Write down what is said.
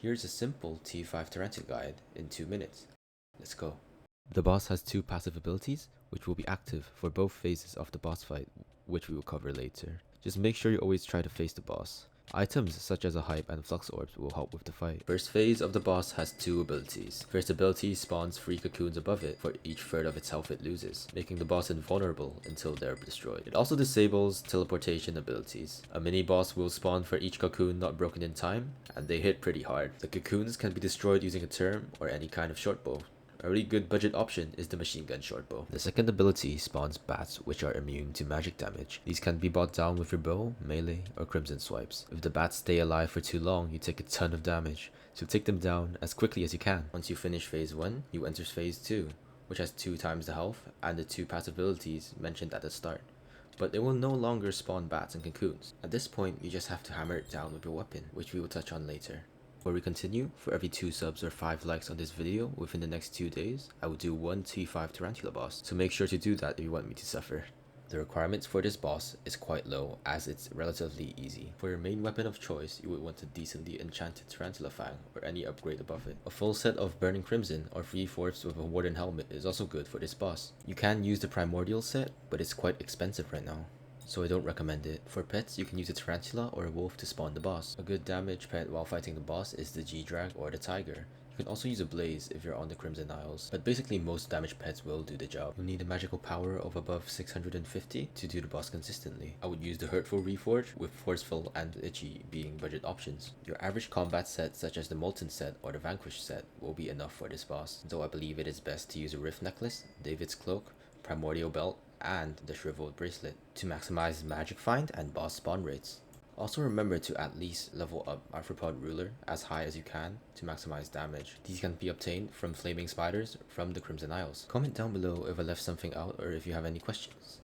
Here's a simple T5 Tarantula guide in 2 minutes. Let's go. The boss has 2 passive abilities, which will be active for both phases of the boss fight, which we will cover later. Just make sure you always try to face the boss. Items such as a hype and flux orbs will help with the fight. First phase of the boss has 2 abilities. First ability spawns 3 cocoons above it for each third of its health it loses, making the boss invulnerable until they're destroyed. It also disables teleportation abilities. A mini boss will spawn for each cocoon not broken in time, and they hit pretty hard. The cocoons can be destroyed using a term or any kind of short bow. A really good budget option is the machine gun shortbow. The second ability spawns bats, which are immune to magic damage. These can be brought down with your bow, melee, or crimson swipes. If the bats stay alive for too long, you take a ton of damage, so take them down as quickly as you can. Once you finish phase 1, you enter phase 2, which has 2 times the health and the 2 passive abilities mentioned at the start. But they will no longer spawn bats and cocoons. At this point, you just have to hammer it down with your weapon, which we will touch on later. Before we continue, for every 2 subs or 5 likes on this video within the next 2 days, I will do 1 T5 Tarantula boss, so make sure to do that if you want me to suffer. The requirements for this boss is quite low as it's relatively easy. For your main weapon of choice, you would want a decently enchanted Tarantula Fang or any upgrade above it. A full set of Burning Crimson or 3/4 with a Warden helmet is also good for this boss. You can use the Primordial set, but it's quite expensive right now, so I don't recommend it. For pets, you can use a tarantula or a wolf to spawn the boss. A good damage pet while fighting the boss is the G-Drag or the Tiger. You can also use a Blaze if you're on the Crimson Isles, but basically most damage pets will do the job. You'll need a magical power of above 650 to do the boss consistently. I would use the Hurtful Reforge, with Forceful and Itchy being budget options. Your average combat set such as the Molten set or the Vanquish set will be enough for this boss, though I believe it is best to use a Rift Necklace, David's Cloak, Primordial Belt, and the Shriveled Bracelet to maximize magic find and boss spawn rates. Also remember to at least level up Arthropod Ruler as high as you can to maximize damage. These can be obtained from Flaming Spiders from the Crimson Isles. Comment down below if I left something out or if you have any questions.